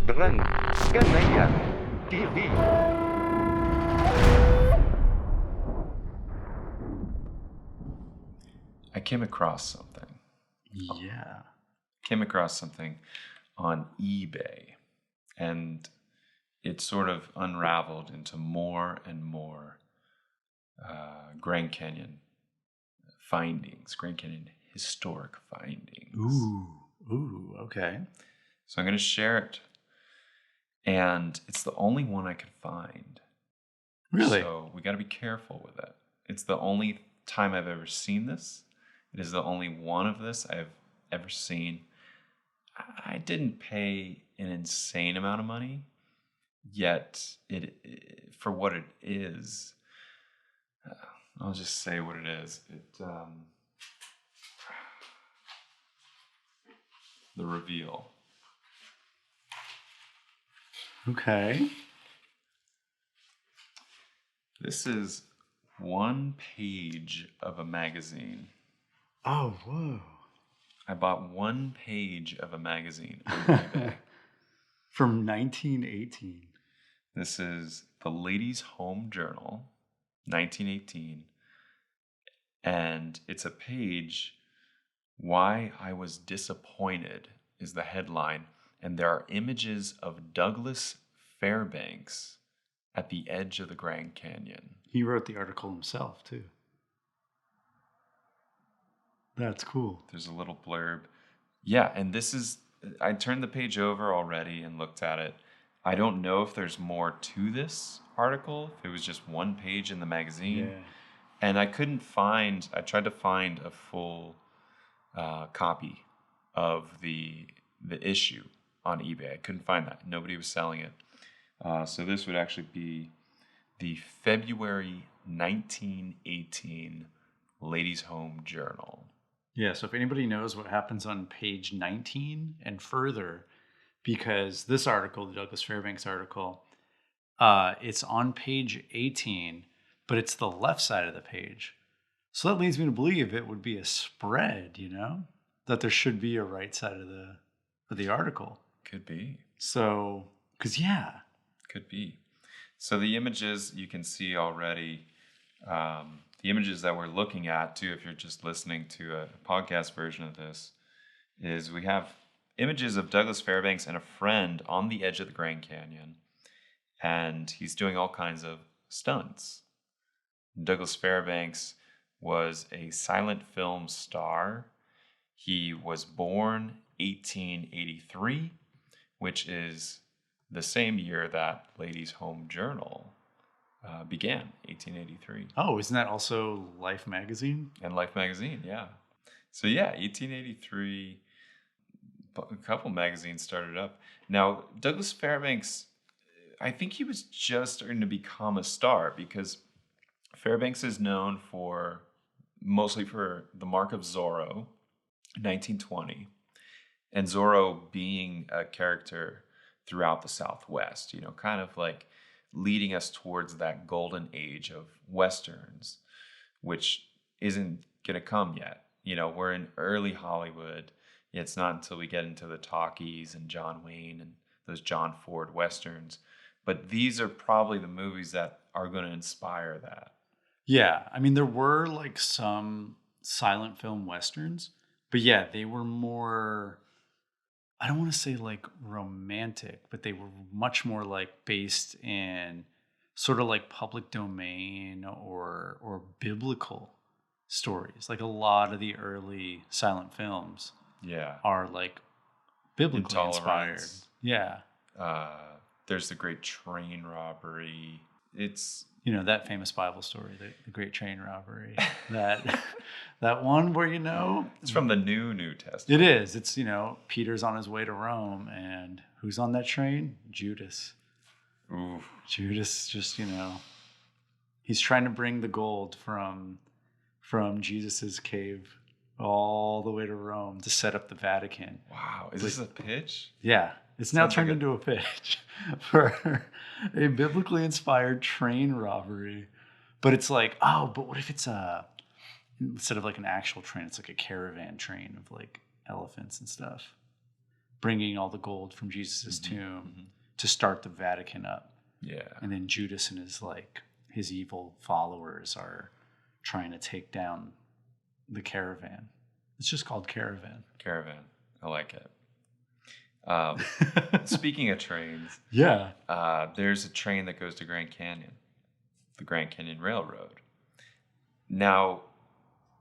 GrandCanyonTV. I came across something. Yeah. Came across something on eBay, and it sort of unraveled into more and more Grand Canyon findings, Grand Canyon historic findings. Ooh, okay. So I'm going to share it, and it's the only one I could find. Really? So we got to be careful with it. It's the only time I've ever seen this. It is the only one of this I've ever seen. I didn't pay an insane amount of money, yet for what it is, I'll just say what it is. The reveal. Okay. This is one page of a magazine. Oh, whoa. I bought one page of a magazine on eBay. From 1918. This is the Ladies' Home Journal, 1918. And it's a page, Why I Was Disappointed is the headline. And there are images of Douglas Fairbanks at the edge of the Grand Canyon. He wrote the article himself, too. That's cool. There's a little blurb. Yeah, and this is, I turned the page over already and looked at it. I don't know if there's more to this article, if it was just one page in the magazine. Yeah. And I couldn't find, I tried to find a full copy of the issue on eBay. I couldn't find that. Nobody was selling it. So this would actually be the February 1918 Ladies' Home Journal. Yeah, so if anybody knows what happens on page 19 and further, because this article, the Douglas Fairbanks article, it's on page 18, but it's the left side of the page. So that leads me to believe it would be a spread, you know, that there should be a right side of the article. Could be. So, because, yeah. Could be. So the images you can see already, the images that we're looking at, too, if you're just listening to a podcast version of this, is we have images of Douglas Fairbanks and a friend on the edge of the Grand Canyon, and he's doing all kinds of stunts. Douglas Fairbanks was a silent film star. He was born 1883, which is the same year that Ladies' Home Journal began, 1883. Oh, isn't that also Life magazine? And Life magazine, yeah. So yeah, 1883, a couple magazines started up. Now, Douglas Fairbanks, I think he was just starting to become a star because Fairbanks is known mostly for The Mark of Zorro, 1920, and Zorro being a character throughout the Southwest, you know, kind of like leading us towards that golden age of Westerns, which isn't going to come yet. You know, we're in early Hollywood. It's not until we get into the talkies and John Wayne and those John Ford Westerns. But these are probably the movies that are going to inspire that. Yeah, I mean, there were like some silent film Westerns, but yeah, they were more, I don't want to say like romantic, but they were much more like based in sort of like public domain or biblical stories. Like a lot of the early silent films are like biblically inspired. Yeah. There's the Great Train Robbery. It's, you know, that famous Bible story, the Great Train Robbery. that one where, you know, it's from the New Testament. It is. It's, you know, Peter's on his way to Rome, and who's on that train? Judas. Ooh. Judas just, you know, he's trying to bring the gold from Jesus's cave all the way to Rome to set up the Vatican. Wow. Is this a pitch? Yeah. It's now turned into a pitch for a biblically inspired train robbery. But it's like, oh, but what if it's instead of like an actual train, it's like a caravan train of like elephants and stuff. bringing all the gold from Jesus' tomb to start the Vatican up. Yeah. And then Judas and his evil followers are trying to take down the caravan. It's just called Caravan. Caravan. I like it. Speaking of trains, Yeah. there's a train that goes to Grand Canyon, the Grand Canyon Railroad. Now,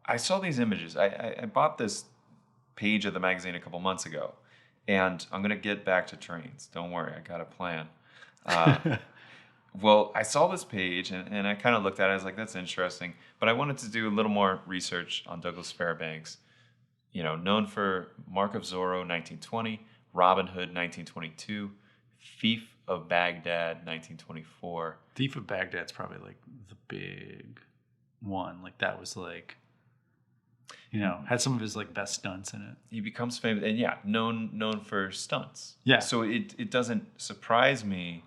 I saw these images. I bought this page of the magazine a couple months ago, and I'm going to get back to trains. Don't worry, I got a plan. Well, I saw this page, and I kind of looked at it. I was like, that's interesting. But I wanted to do a little more research on Douglas Fairbanks, known for Mark of Zorro, 1920, Robin Hood, 1922, Thief of Baghdad, 1924. Thief of Baghdad's probably like the big one. Like that was like, had some of his like best stunts in it. He becomes famous, and known for stunts. Yeah. So it doesn't surprise me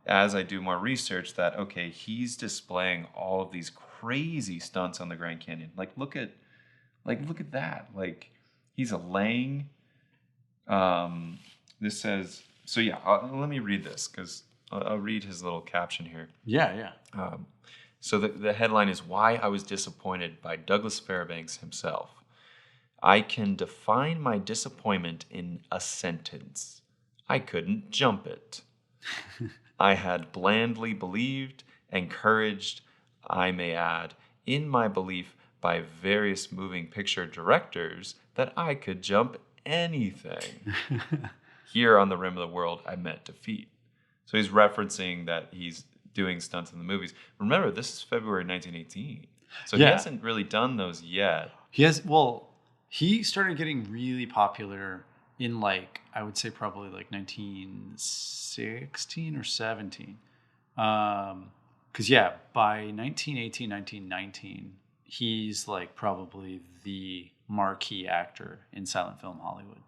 as I do more research that, okay, he's displaying all of these crazy stunts on the Grand Canyon. Like, look at that. Like, he's a Lang. This says, so yeah, let me read this because I'll read his little caption here. Yeah. So the headline is Why I Was Disappointed by Douglas Fairbanks himself. I can define my disappointment in a sentence. I couldn't jump it. I had blandly believed, encouraged, I may add, in my belief by various moving picture directors that I could jump anything. Here on the rim of the world, I met defeat. So he's referencing that he's doing stunts in the movies. Remember, this is February 1918. So he hasn't really done those yet. He started getting really popular in I would say probably 1916 or 17. Because by 1918, 1919, he's probably the marquee actor in silent film Hollywood.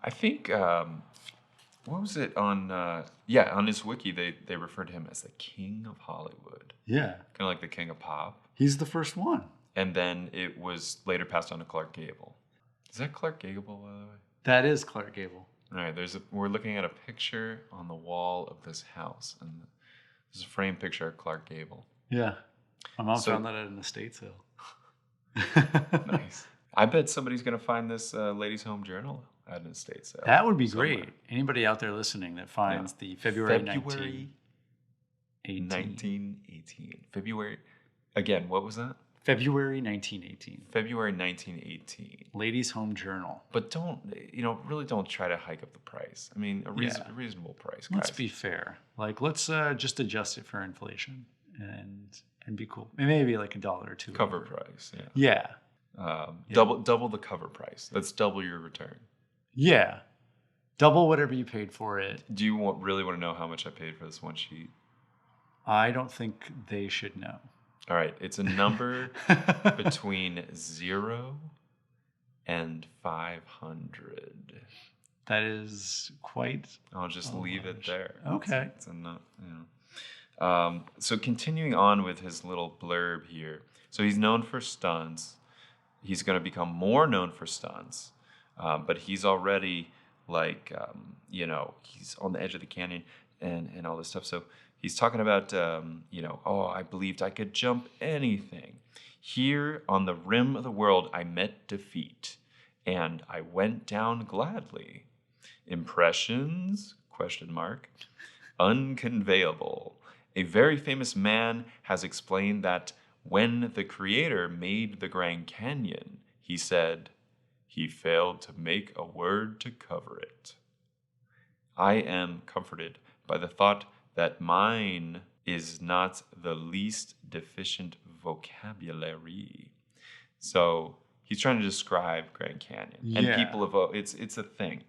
I think, what was it on, on his wiki, they refer to him as the King of Hollywood. Yeah. Kind of like the King of Pop. He's the first one. And then it was later passed on to Clark Gable. Is that Clark Gable, by the way? That is Clark Gable. All right, we're looking at a picture on the wall of this house, and there's a framed picture of Clark Gable. Yeah. My mom found that at an estate sale. Nice. I bet somebody's going to find this Ladies' Home Journal at an estate sale. That would be great. Anybody out there listening that finds the February 1918. February. Again, what was that? February 1918. February 1918. Ladies' Home Journal. But really don't try to hike up the price. I mean, a reasonable price, guys. Let's be fair. Let's just adjust it for inflation and be cool. Maybe $1 or $2. Cover price, yeah. Double the cover price. That's double your return. Yeah. Double whatever you paid for it. Do you really want to know how much I paid for this one sheet? I don't think they should know. All right. It's a number between 0 and 500. That is quite... I'll just leave it there. Okay. It's enough, so continuing on with his little blurb here. So he's known for stunts. He's going to become more known for stunts. But he's already he's on the edge of the canyon and all this stuff. So he's talking about, I believed I could jump anything. Here on the rim of the world, I met defeat, and I went down gladly. Impressions? ? Unconveyable. A very famous man has explained that when the Creator made the Grand Canyon, he said, he failed to make a word to cover it. I am comforted by the thought that mine is not the least deficient vocabulary. So he's trying to describe Grand Canyon. Yeah. And people have, it's a thing.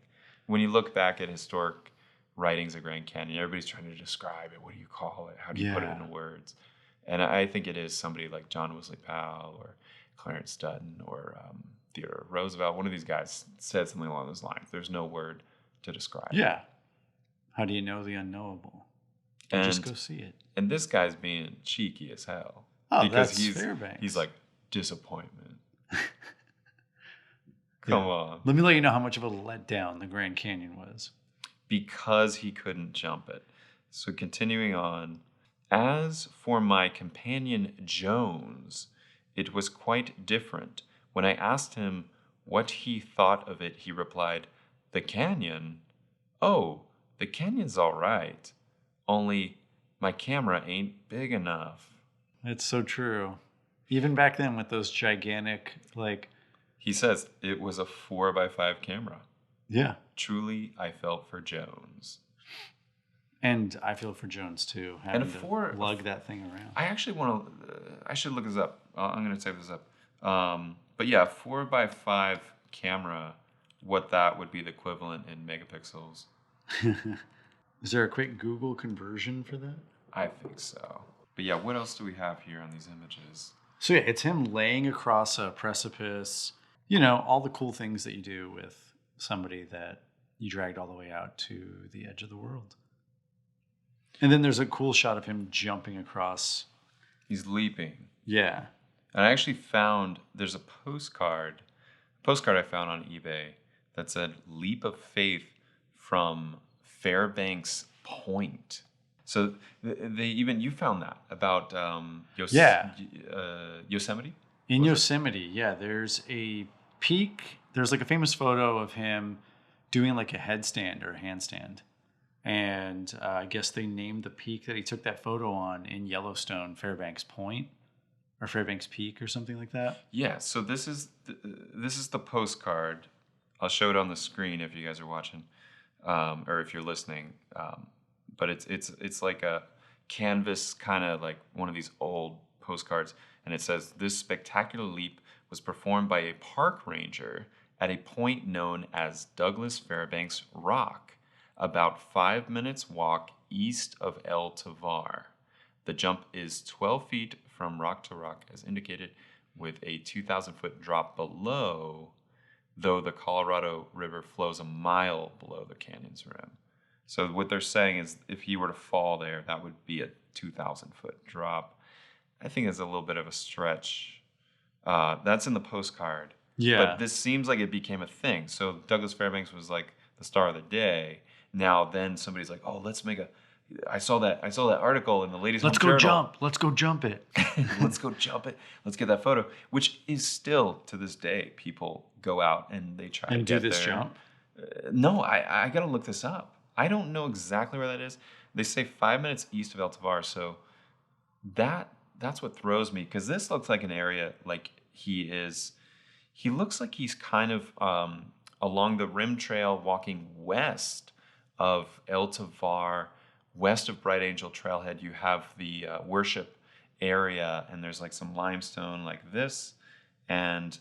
When you look back at historic writings of Grand Canyon, everybody's trying to describe it. What do you call it? How do you put it into words? And I think it is somebody like John Wesley Powell or Clarence Dutton or Theodore Roosevelt. One of these guys said something along those lines. There's no word to describe it. Yeah. How do you know the unknowable? Just go see it. And this guy's being cheeky as hell. Oh, because that's Fairbanks. He's like, disappointment. Come on. Let me let you know how much of a letdown the Grand Canyon was. Because he couldn't jump it. So continuing on. As for my companion Jones, it was quite different. When I asked him what he thought of it, he replied, "The canyon? Oh, the canyon's all right. Only my camera ain't big enough." It's so true. Even back then with those gigantic, like... He says it was a 4x5 camera. Yeah. Truly, I felt for Jones. And I feel for Jones, too, having to lug that thing around. I actually want to... I should look this up. I'm going to save this up. But yeah, 4x5 camera, what that would be the equivalent in megapixels. Is there a quick Google conversion for that? I think so. But yeah, what else do we have here on these images? So yeah, it's him laying across a precipice. You know, all the cool things that you do with somebody that you dragged all the way out to the edge of the world. And then there's a cool shot of him jumping across. He's leaping. Yeah. And I actually found, there's a postcard I found on eBay that said "Leap of Faith" from Fairbanks Point. So you found that about Yosemite? In Yosemite, yeah, there's a peak. There's like a famous photo of him doing like a headstand or a handstand. And I guess they named the peak that he took that photo on in Yellowstone, Fairbanks Point. Or Fairbanks Peak or something like that. Yeah, so this is the postcard. I'll show it on the screen if you guys are watching, or if you're listening. But it's like a canvas, kind of like one of these old postcards, and it says, "This spectacular leap was performed by a park ranger at a point known as Douglas Fairbanks Rock, about 5 minutes walk east of El Tavar. The jump is 12 feet from rock to rock, as indicated, with a 2,000-foot drop below, though the Colorado River flows a mile below the canyon's rim." So what they're saying is if he were to fall there, that would be a 2,000-foot drop. I think it's a little bit of a stretch. That's in the postcard. Yeah. But this seems like it became a thing. So Douglas Fairbanks was like the star of the day. Now then somebody's like, "Oh, let's make a... I saw that article in the Ladies' Home Journal. Let's go jump it. Let's go jump it. Let's get that photo," which is still to this day, people go out and they try and to do get this there. jump. No, I got to look this up. I don't know exactly where that is. They say 5 minutes east of El Tavar, so that's what throws me, because this looks like an area like he looks like he's kind of along the rim trail walking west of El Tavar. West of Bright Angel Trailhead, you have the worship area, and there's like some limestone like this, and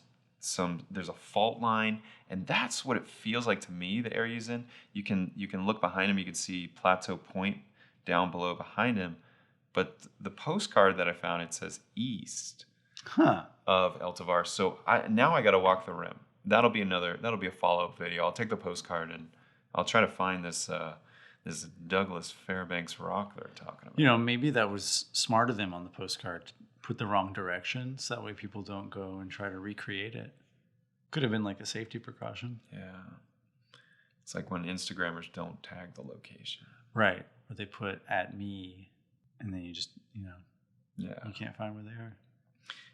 there's a fault line, and that's what it feels like to me, the area he's in. You can look behind him, you can see Plateau Point down below behind him, but the postcard that I found, it says east of El Tavar. So now I got to walk the rim. That'll be a follow-up video. I'll take the postcard and I'll try to find this Douglas Fairbanks rock they're talking about. You know, maybe that was smart of them on the postcard to put the wrong directions. That way people don't go and try to recreate it. Could have been like a safety precaution. Yeah. It's like when Instagrammers don't tag the location. Right. Or they put "@me" and then you just, yeah, you can't find where they are.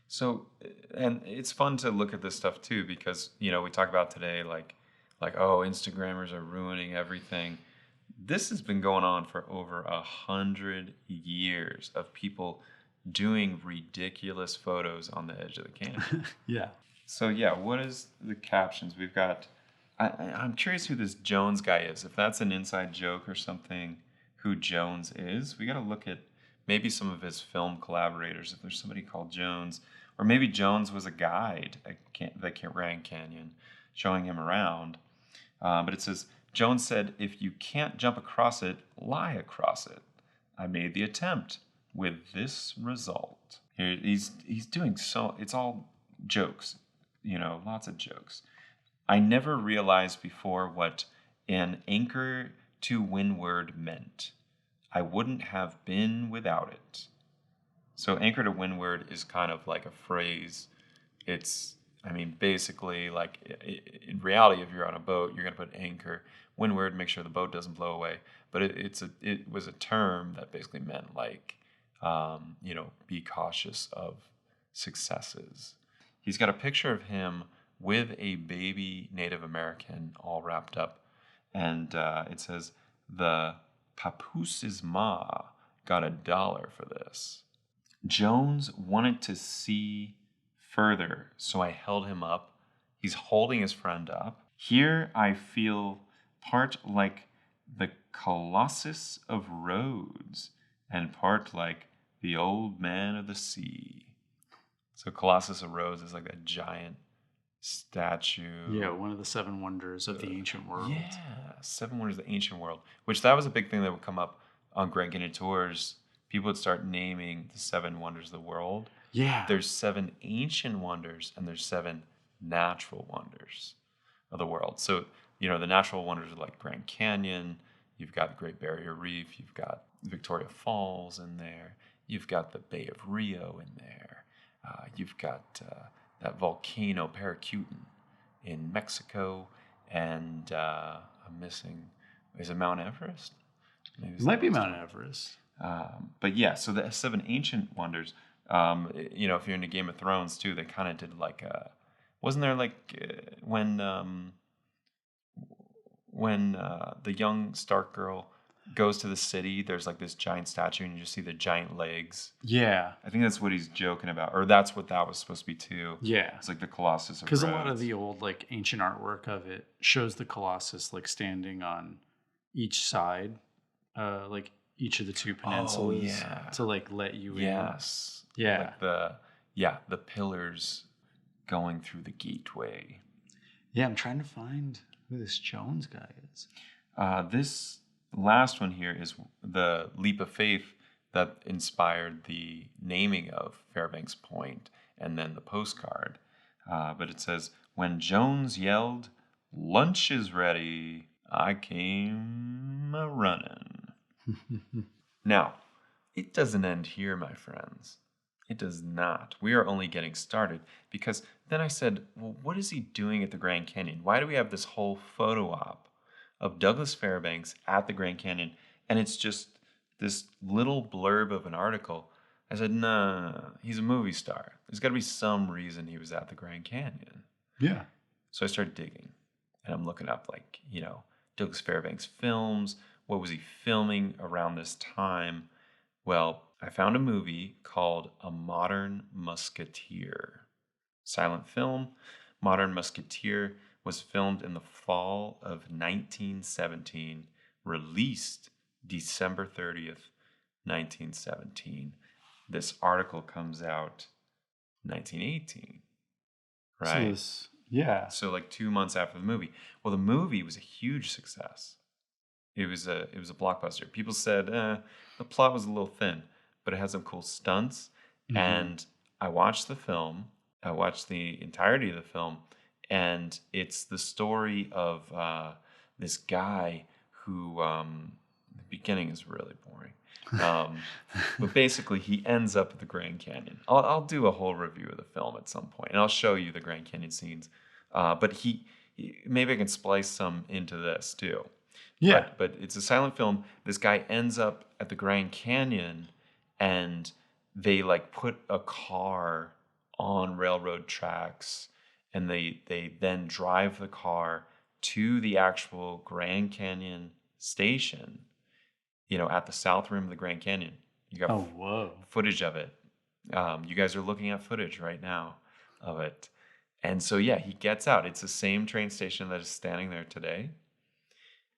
So, and it's fun to look at this stuff too, because, we talk about today, like, oh, Instagrammers are ruining everything. This has been going on for over 100 years of people doing ridiculous photos on the edge of the canyon. Yeah. So yeah, what is the captions? We've got, I'm curious who this Jones guy is. If that's an inside joke or something, who Jones is. We got to look at maybe some of his film collaborators, if there's somebody called Jones. Or maybe Jones was a guide at the Grand Canyon, showing him around. But it says, Jones said, "If you can't jump across it, lie across it. I made the attempt with this result." Here, he's doing so, it's all jokes, lots of jokes. "I never realized before what an anchor to windward meant. I wouldn't have been without it." So anchor to windward is kind of like a phrase. I mean, basically, like in reality, if you're on a boat, you're going to put anchor, windward, make sure the boat doesn't blow away. But it was a term that basically meant like, be cautious of successes. He's got a picture of him with a baby Native American all wrapped up. And it says, the papooses ma got $1 for this. Jones wanted to see further, so I held him up. He's holding his friend up. Here I feel part like the Colossus of Rhodes and part like the old man of the sea. So Colossus of Rhodes is like a giant statue. Yeah, one of the 7 wonders of the ancient world. Yeah, 7 wonders of the ancient world, which that was a big thing that would come up on Grand Canyon tours. People would start naming the 7 wonders of the world. Yeah. There's 7 ancient wonders and there's 7 natural wonders of the world. So, the natural wonders are like Grand Canyon. You've got the Great Barrier Reef. You've got Victoria Falls in there. You've got the Bay of Rio in there. You've got that volcano Paracutin in Mexico. And I'm missing, is it Mount Everest? Maybe It might be Mount Everest. But yeah, so the 7 ancient wonders, if you're into Game of Thrones too, they kind of did like wasn't there like when the young Stark girl goes to the city, there's like this giant statue and you just see the giant legs. Yeah. I think that's what he's joking about, or that's what that was supposed to be too. Yeah. It's like the Colossus of Because a Rhodes. lot of the old like ancient artwork of it shows the Colossus like standing on each side, like each of the 2 peninsulas to like let you in. Yes. Yeah. Like the pillars going through the gateway. Yeah, I'm trying to find who this Jones guy is. This last one here is the leap of faith that inspired the naming of Fairbanks Point and then the postcard. But it says, when Jones yelled, "Lunch is ready," I came a-running. Now, it doesn't end here, my friends. It does not. We are only getting started, because then I said, well, what is he doing at the Grand Canyon? Why do we have this whole photo op of Douglas Fairbanks at the Grand Canyon? And it's just this little blurb of an article. I said, no, he's a movie star. There's got to be some reason he was at the Grand Canyon. Yeah. So I started digging, and I'm looking up, like, Douglas Fairbanks films. What was he filming around this time? Well, I found a movie called A Modern Musketeer. Silent film. Modern Musketeer was filmed in the fall of 1917, released December 30th, 1917. This article comes out 1918, right? So like 2 months after the movie. Well, the movie was a huge success. It was a blockbuster. People said the plot was a little thin, but it had some cool stunts. Mm-hmm. And I watched the film. I watched the entirety of the film, and it's the story of this guy who the beginning is really boring. But basically, he ends up at the Grand Canyon. I'll do a whole review of the film at some point, and I'll show you the Grand Canyon scenes. But he maybe I can splice some into this too. Yeah. But it's a silent film. This guy ends up at the Grand Canyon, and they like put a car on railroad tracks, and they then drive the car to the actual Grand Canyon station, at the south rim of the Grand Canyon. You got footage of it. You guys are looking at footage right now of it. And so, yeah, he gets out. It's the same train station that is standing there today.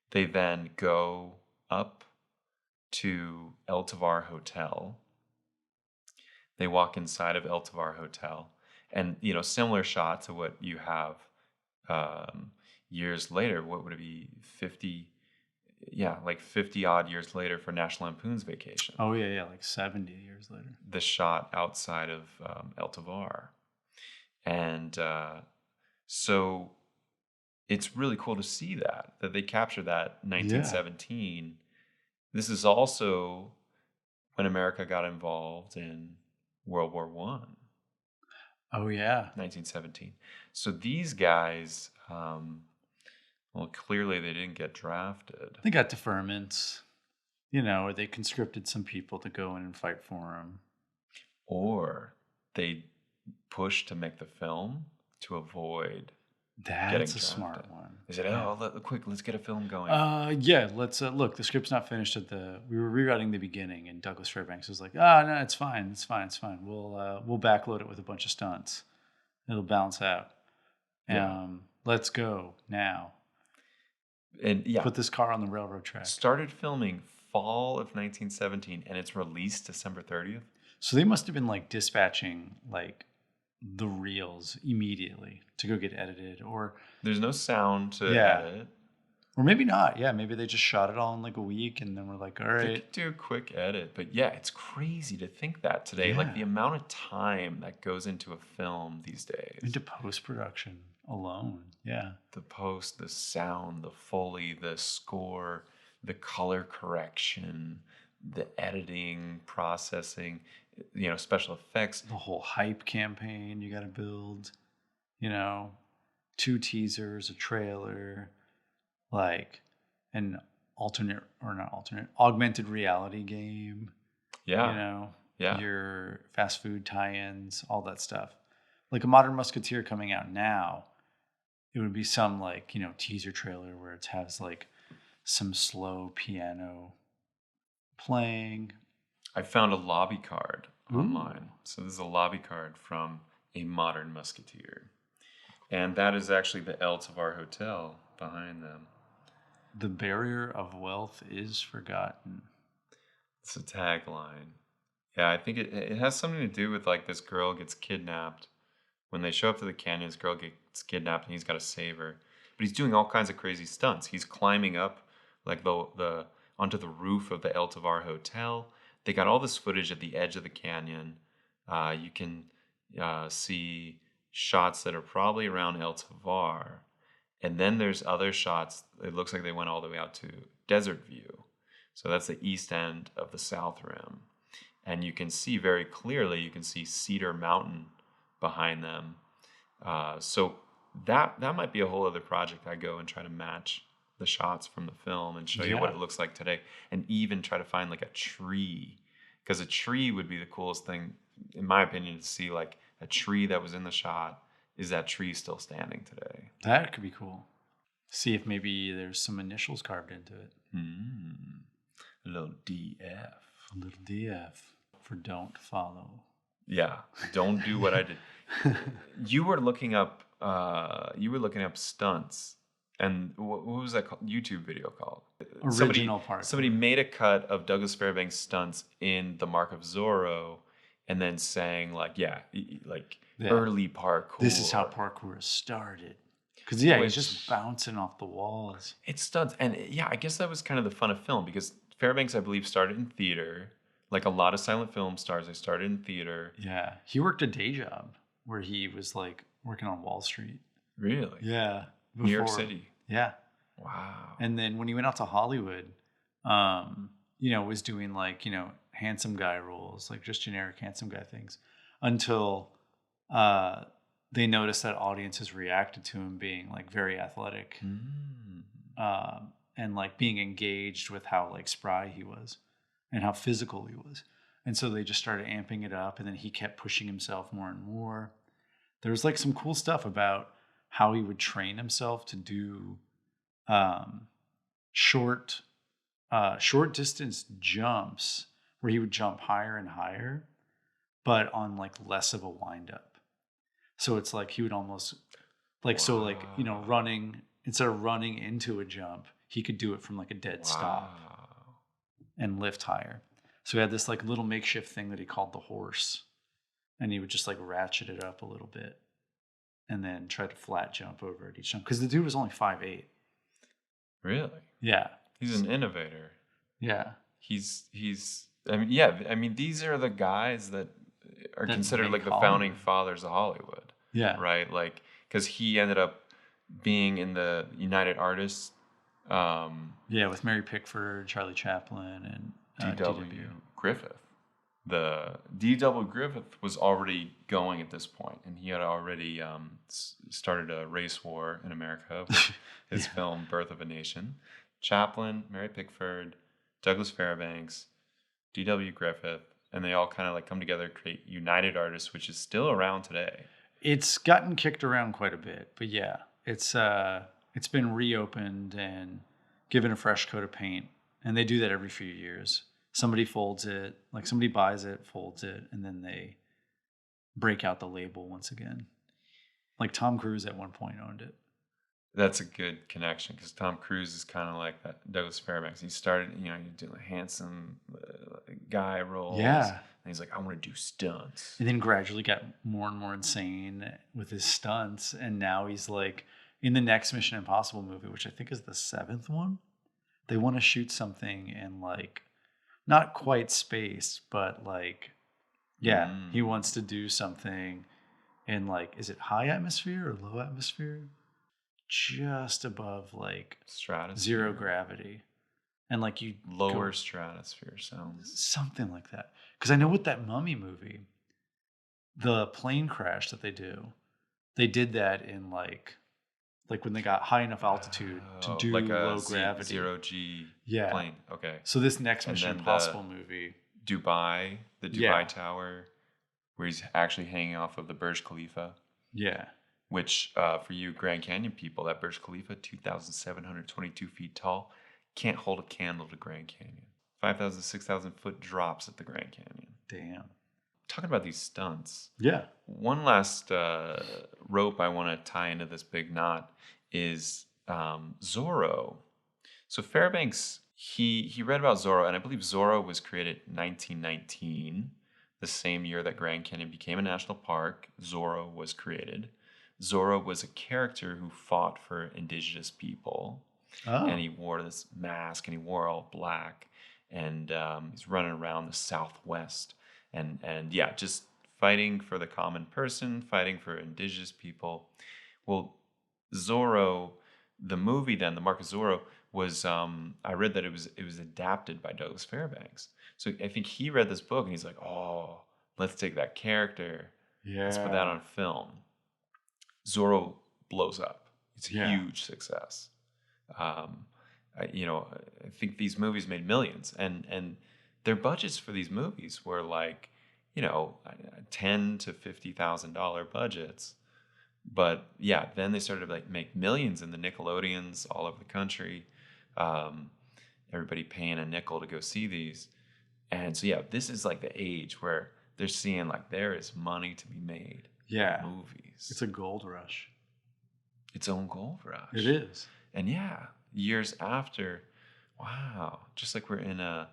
They then go up to El Tavar Hotel. They walk inside of El Tavar Hotel. And, similar shot to what you have years later. What would it be? 50 odd years later for National Lampoon's Vacation. Oh, yeah, like 70 years later. The shot outside of El Tavar. And so it's really cool to see that they captured that 1917. Yeah. This is also when America got involved in World War I. Oh, yeah. 1917. So these guys, well, clearly they didn't get drafted. They got deferments, or they conscripted some people to go in and fight for them. Or they pushed to make the film to avoid getting That's a drafted. smart one. They said, quick, let's get a film going. Yeah, let's look, the script's not finished we were rewriting the beginning, and Douglas Fairbanks was like, no, it's fine. We'll backload it with a bunch of stunts. It'll balance out. Yeah. Let's go now. And yeah, put this car on the railroad track. Started filming fall of 1917, and it's released December 30th. So they must have been like dispatching like the reels immediately to go get edited, or there's no sound to edit. Or maybe not. Yeah, maybe they just shot it all in like a week, and then we're like, all right. They could do a quick edit. But yeah, it's crazy to think that today. Yeah. Like the amount of time that goes into a film these days. Into post-production alone. Yeah. The post, the sound, the Foley, the score, the color correction, the editing, processing, special effects. The whole hype campaign you got to build, 2 teasers, a trailer, like an augmented reality game. Yeah. Your fast food tie-ins, all that stuff. Like a Modern Musketeer coming out now, it would be some like, teaser trailer where it has like some slow piano playing. I found a lobby card online. So this is a lobby card from a Modern Musketeer. And that is actually the El Tavar Hotel behind them. The barrier of wealth is forgotten. It's a tagline. Yeah, I think it has something to do with like this girl gets kidnapped. When they show up to the canyon, this girl gets kidnapped and he's got to save her. But he's doing all kinds of crazy stunts. He's climbing up like the onto the roof of the El Tavar Hotel. They got all this footage at the edge of the canyon. You can see shots that are probably around El Tavar. And then there's other shots. It looks like they went all the way out to Desert View. So that's the east end of the South Rim. And you can see very clearly, you can see Cedar Mountain behind them. So that might be a whole other project. I go and try to match the shots from the film and show you what it looks like today. And even try to find like a tree. Because a tree would be the coolest thing, in my opinion, to see like a tree that was in the shot. Is that tree still standing today? That could be cool. See if maybe there's some initials carved into it. A little DF. A little DF for don't follow. Yeah, don't do what I did. You were looking up stunts, and what was that YouTube video called? Original part. Somebody made a cut of Douglas Fairbanks stunts in The Mark of Zorro, and then saying early parkour. This is how parkour started. Because he's just bouncing off the walls. It's stunts, and I guess that was kind of the fun of film, because Fairbanks, I believe, started in theater. Like a lot of silent film stars, they started in theater. Yeah, he worked a day job where he was like working on Wall Street. Really? Yeah. New York City. Yeah. Wow. And then when he went out to Hollywood, was doing like, handsome guy roles, like just generic handsome guy things, until they noticed that audiences reacted to him being like very athletic and like being engaged with how like spry he was and how physical he was. And so they just started amping it up, and then he kept pushing himself more and more. There was like some cool stuff about how he would train himself to do short distance jumps where he would jump higher and higher, but on like less of a wind up. So it's like he would almost running, instead of running into a jump, he could do it from like a dead stop and lift higher. So he had this like little makeshift thing that he called the horse, and he would just like ratchet it up a little bit and then try to flat jump over at each jump, because the dude was only 5'8". Really? Yeah. He's an innovator. Yeah. He's these are the guys that are considered like the founding fathers of Hollywood. Yeah. Right? Like, because he ended up being in the United Artists. With Mary Pickford, Charlie Chaplin, and D.W. Griffith. the D.W. Griffith was already going at this point, and he had already started a race war in America with his film Birth of a Nation. Chaplin, Mary Pickford, Douglas Fairbanks, D.W. Griffith, and they all kind of like come together, create United Artists, which is still around today. It's gotten kicked around quite a bit, but yeah, it's been reopened and given a fresh coat of paint, and they do that every few years. Somebody folds it, like somebody buys it, folds it, and then they break out the label once again. Like Tom Cruise at one point owned it. That's a good connection because Tom Cruise is kind of like that Douglas Fairbanks. He started, you know, doing handsome guy roles. Yeah. And he's like, I want to do stunts. And then gradually got more and more insane with his stunts. And now he's like in the next Mission Impossible movie, which I think is the 7th one. They want to shoot something in like, not quite space, but like, yeah, he wants to do something in like, is it high atmosphere or low atmosphere? Just above like Stratosphere. zero gravity. And like you lower stratosphere sounds something like that. Because I know with that Mummy movie, the plane crash that they did that in like when they got high enough altitude to do like low gravity. Zero G plane. Okay. So this next Mission Impossible movie, the Dubai Tower, where he's actually hanging off of the Burj Khalifa. Yeah. Which, for you Grand Canyon people, that Burj Khalifa, 2,722 feet tall, can't hold a candle to Grand Canyon. 5,000, 6,000 foot drops at the Grand Canyon. Damn. Talking about these stunts. Yeah. One last rope I want to tie into this big knot is Zorro. So Fairbanks, he read about Zorro, and I believe Zorro was created in 1919, the same year that Grand Canyon became a national park. Zorro was created. Zorro was a character who fought for indigenous people. Oh. And he wore this mask, and he wore all black. And he's running around the Southwest. And yeah, just fighting for the common person, fighting for indigenous people. Well, Zorro, the movie then, The Mark of Zorro, was, I read that it was adapted by Douglas Fairbanks. So I think he read this book, and he's like, oh, let's take that character. Yeah. Let's put that on film. Zorro blows up. It's a huge success. I think these movies made millions, and their budgets for these movies were like, $10,000 to $50,000 budgets. But yeah, then they started to like make millions in the Nickelodeons all over the country. Everybody paying a nickel to go see these, and so yeah, this is like the age where they're seeing like there is money to be made. Yeah, movies. It's a gold rush. Its own gold rush. It is. And yeah, years after, wow, just like we're in a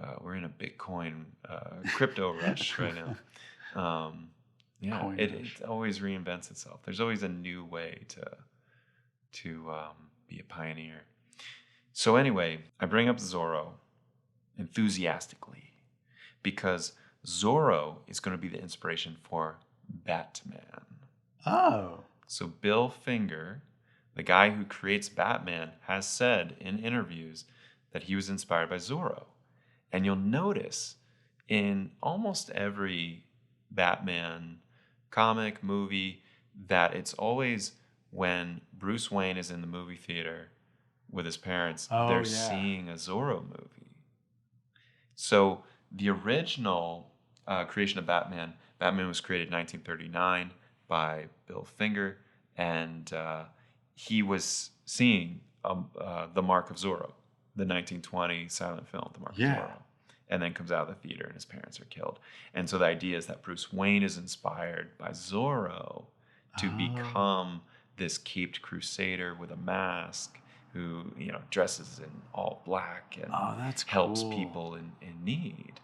Bitcoin crypto rush right now. Yeah, it always reinvents itself. There's always a new way to be a pioneer. So anyway, I bring up Zorro enthusiastically because Zorro is going to be the inspiration for Batman. Oh. So Bill Finger, the guy who creates Batman, has said in interviews that he was inspired by Zorro. And you'll notice in almost every Batman comic, movie, that it's always when Bruce Wayne is in the movie theater with his parents, they're seeing a Zorro movie. So the original creation of Batman was created in 1939 by Bill Finger, and he was seeing The Mark of Zorro, the 1920 silent film, The Mark of Zorro, and then comes out of the theater and his parents are killed. And so the idea is that Bruce Wayne is inspired by Zorro to become this caped crusader with a mask who, dresses in all black and helps people in need.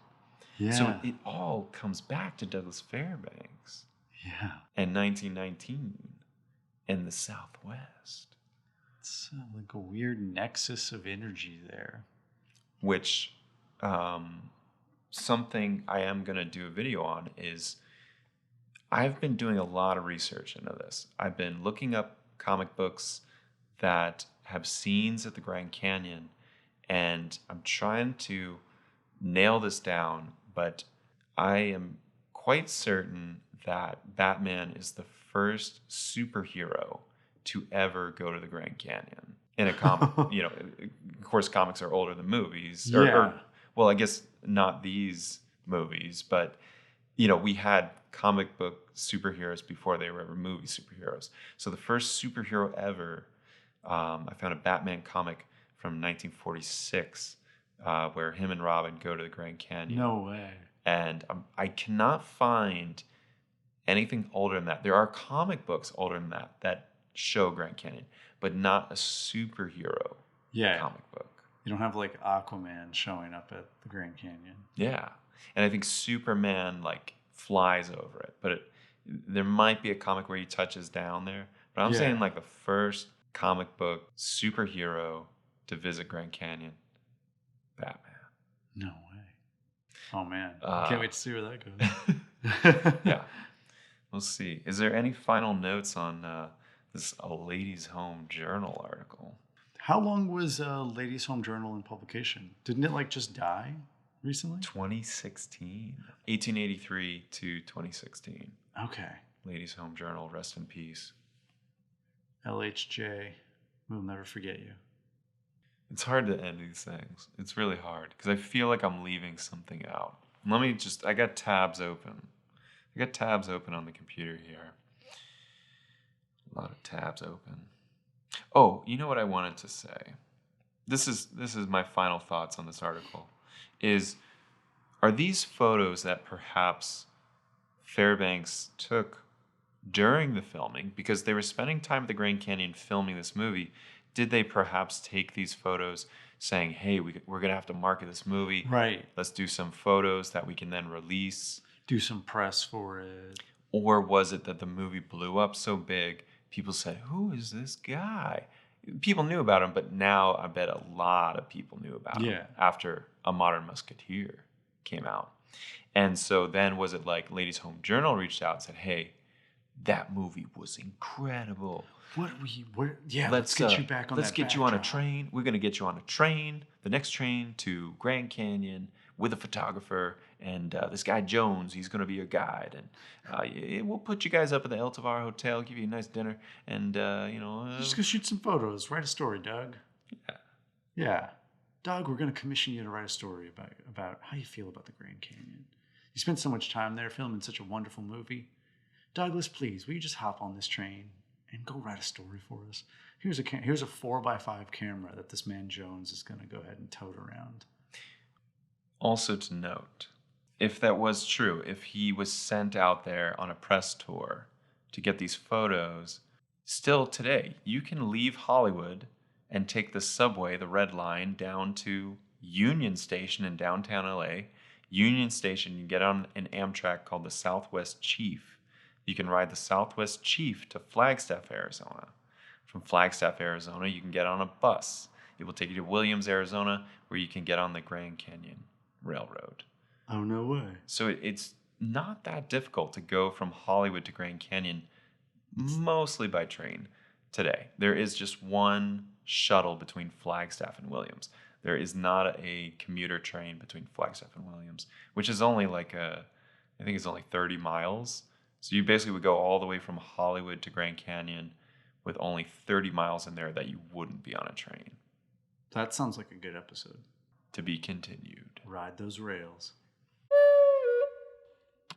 Yeah. So it all comes back to Douglas Fairbanks. Yeah. And 1919 in the Southwest. It's like a weird nexus of energy there. Which, something I am going to do a video on is I've been doing a lot of research into this. I've been looking up comic books that have scenes at the Grand Canyon, and I'm trying to nail this down, but I am quite certain that Batman is the first superhero to ever go to the Grand Canyon in a comic. Of course, comics are older than movies. Yeah. Well, I guess not these movies, but we had comic book superheroes before they were ever movie superheroes. So the first superhero ever, I found a Batman comic from 1946 where him and Robin go to the Grand Canyon. No way. And I cannot find anything older than that. There are comic books older than that show Grand Canyon, but not a superhero comic book. You don't have like Aquaman showing up at the Grand Canyon. Yeah. And I think Superman like flies over it, but there might be a comic where he touches down there. But I'm saying like the first comic book superhero to visit Grand Canyon, Batman. No way. Oh man. Can't wait to see where that goes. Yeah. We'll see. Is there any final notes on this A Ladies' Home Journal article? How long was Ladies' Home Journal in publication? Didn't it like just die recently? 2016. 1883 to 2016. Okay. Ladies' Home Journal, rest in peace. LHJ, we'll never forget you. It's hard to end these things. It's really hard because I feel like I'm leaving something out. I got tabs open. I got tabs open on the computer here. A lot of tabs open. Oh, you know what I wanted to say? This is my final thoughts on this article. Are these photos that perhaps Fairbanks took during the filming, because they were spending time at the Grand Canyon filming this movie? Did they perhaps take these photos saying, hey, we're going to have to market this movie. Right. Let's do some photos that we can then release. Do some press for it. Or was it that the movie blew up so big, people said, who is this guy? People knew about him, but now I bet a lot of people knew about him after A Modern Musketeer came out. And so then was it like Ladies' Home Journal reached out and said, hey, that movie was incredible. Let's get you back on that. Let's get you on a train. We're going to get you on a train, the next train to Grand Canyon with a photographer. And this guy Jones, he's going to be your guide. And we'll put you guys up at the Tavar Hotel, give you a nice dinner. And, just go shoot some photos. Write a story, Doug. Yeah. Yeah. Doug, we're going to commission you to write a story about how you feel about the Grand Canyon. You spent so much time there filming such a wonderful movie. Douglas, please, will you just hop on this train and go write a story for us? Here's a 4x5 camera that this man Jones is going to go ahead and tote around. Also to note, if that was true, if he was sent out there on a press tour to get these photos, still today, you can leave Hollywood and take the subway, the Red Line, down to Union Station in downtown LA. Union Station, you get on an Amtrak called the Southwest Chief. You can ride the Southwest Chief to Flagstaff, Arizona. From Flagstaff, Arizona, you can get on a bus. It will take you to Williams, Arizona, where you can get on the Grand Canyon Railroad. Oh, no way. So it's not that difficult to go from Hollywood to Grand Canyon, mostly by train today. There is just one shuttle between Flagstaff and Williams. There is not a commuter train between Flagstaff and Williams, which is only I think it's only 30 miles. So you basically would go all the way from Hollywood to Grand Canyon with only 30 miles in there that you wouldn't be on a train. That sounds like a good episode. To be continued. Ride those rails.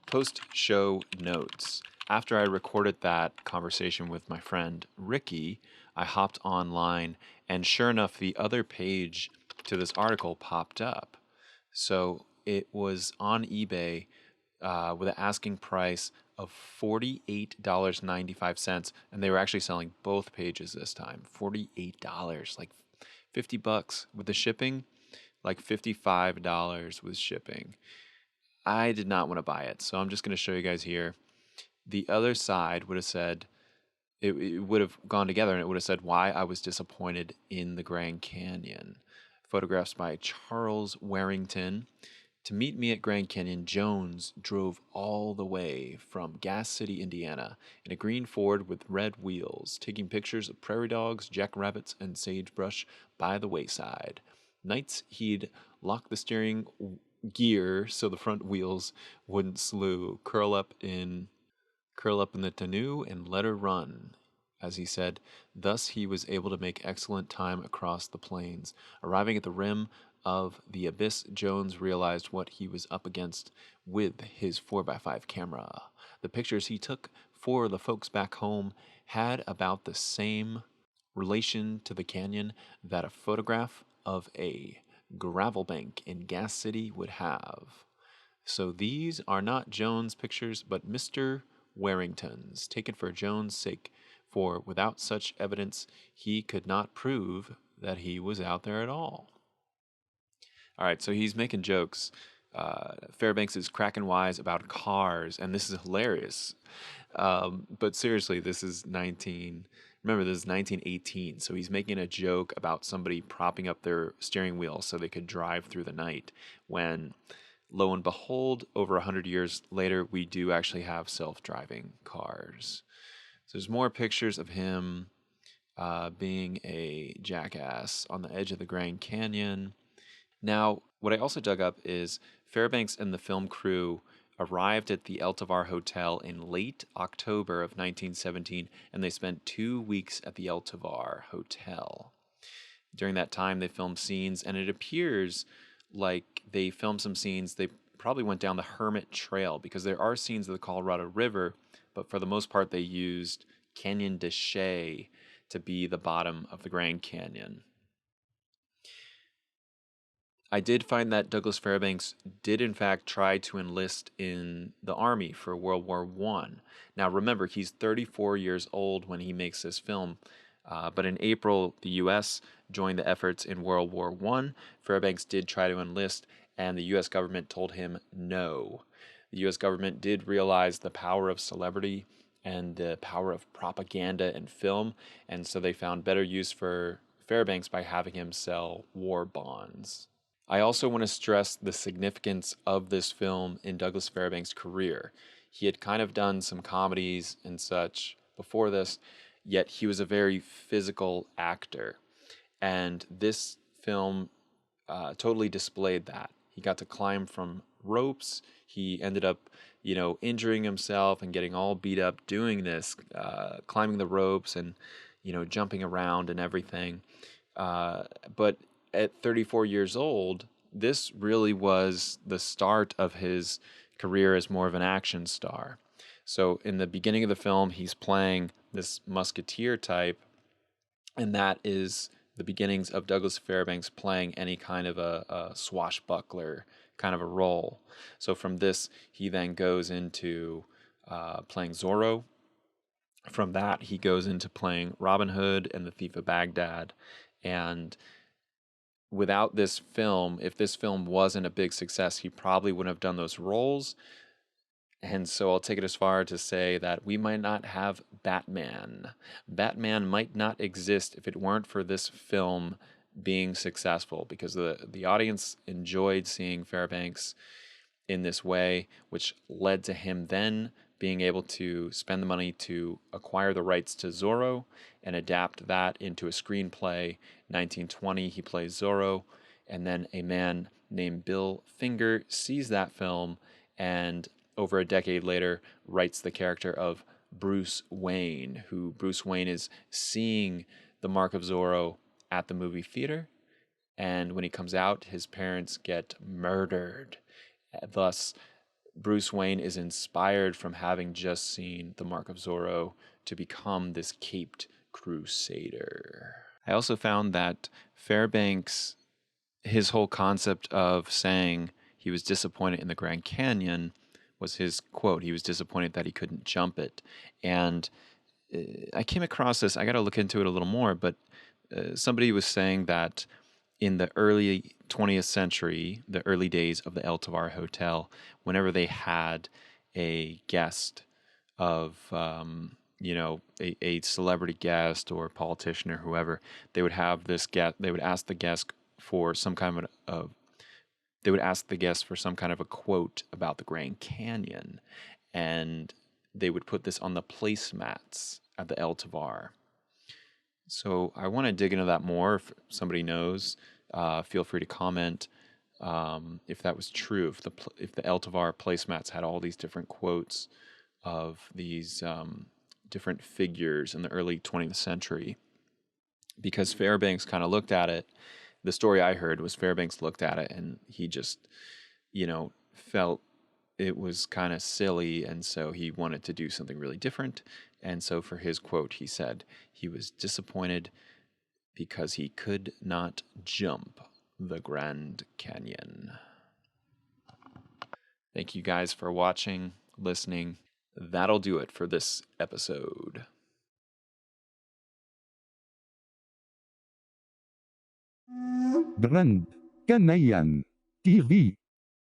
Post-show notes. After I recorded that conversation with my friend Ricky, I hopped online, and sure enough, the other page to this article popped up. So it was on eBay with an asking price of $48.95, and they were actually selling both pages this time. $48, like $50 with the shipping, like $55 with shipping. I did not want to buy it, so I'm just going to show you guys here. The other side would have said, it would have gone together, and it would have said why I was disappointed in the Grand Canyon. Photographs by Charles Warrington. To meet me at Grand Canyon, Jones drove all the way from Gas City, Indiana, in a green Ford with red wheels, taking pictures of prairie dogs, jackrabbits, and sagebrush by the wayside. Nights he'd lock the steering gear so the front wheels wouldn't slew, curl up in the tonneau and let her run. As he said, thus he was able to make excellent time across the plains. Arriving at the rim of the abyss, Jones realized what he was up against with his 4x5 camera. The pictures he took for the folks back home had about the same relation to the canyon that a photograph of a gravel bank in Gas City would have. So these are not Jones' pictures, but Mr. Warrington's, taken for Jones' sake, for without such evidence he could not prove that he was out there at all. All right, so he's making jokes. Fairbanks is cracking wise about cars, and this is hilarious. But seriously, this is 1918, so he's making a joke about somebody propping up their steering wheel so they could drive through the night, when lo and behold, over 100 years later, we do actually have self-driving cars. So there's more pictures of him being a jackass on the edge of the Grand Canyon. Now, what I also dug up is Fairbanks and the film crew arrived at the Tavar Hotel in late October of 1917, and they spent 2 weeks at the Tavar Hotel. During that time, they filmed scenes, and it appears like they filmed some scenes. They probably went down the Hermit Trail, because there are scenes of the Colorado River, but for the most part, they used Canyon de Chelly to be the bottom of the Grand Canyon. I did find that Douglas Fairbanks did in fact try to enlist in the Army for World War I. Now remember, he's 34 years old when he makes this film, but in April, the U.S. joined the efforts in World War I. Fairbanks did try to enlist, and the U.S. government told him no. The U.S. government did realize the power of celebrity and the power of propaganda and film, and so they found better use for Fairbanks by having him sell war bonds. I also want to stress the significance of this film in Douglas Fairbanks' career. He had kind of done some comedies and such before this, yet he was a very physical actor. And this film totally displayed that. He got to climb from ropes. He ended up, injuring himself and getting all beat up doing this, climbing the ropes and, jumping around and everything. But at 34 years old, this really was the start of his career as more of an action star. So in the beginning of the film, he's playing this musketeer type, and that is the beginnings of Douglas Fairbanks playing any kind of a swashbuckler kind of a role. So from this, he then goes into playing Zorro. From that, he goes into playing Robin Hood and the Thief of Baghdad. And without this film, if this film wasn't a big success, he probably wouldn't have done those roles. And so I'll take it as far to say that we might not have Batman. Batman might not exist if it weren't for this film being successful, because the audience enjoyed seeing Fairbanks in this way, which led to him then being able to spend the money to acquire the rights to Zorro and adapt that into a screenplay. 1920, he plays Zorro, and then a man named Bill Finger sees that film and over a decade later writes the character of Bruce Wayne, who Bruce Wayne is seeing The Mark of Zorro at the movie theater, and when he comes out, his parents get murdered. Thus, Bruce Wayne is inspired from having just seen The Mark of Zorro to become this caped crusader. I also found that Fairbanks, his whole concept of saying he was disappointed in the Grand Canyon was his quote. He was disappointed that he couldn't jump it. And I came across this, I got to look into it a little more, but somebody was saying that in the early 20th century, the early days of the Tavar Hotel, whenever they had a guest of, a celebrity guest or politician or whoever, they would have this guest, they would ask the guest for some kind of a quote about the Grand Canyon, and they would put this on the placemats at the Tavar. So I want to dig into that more. If somebody knows, feel free to comment. if that was true, if the El Tovar placemats had all these different quotes of these different figures in the early 20th century, because Fairbanks kind of looked at it. The story I heard was Fairbanks looked at it and he just, felt it was kind of silly, and so he wanted to do something really different. And so for his quote, he said he was disappointed because he could not jump the Grand Canyon. Thank you guys for watching, listening. That'll do it for this episode. Grand Canyon TV.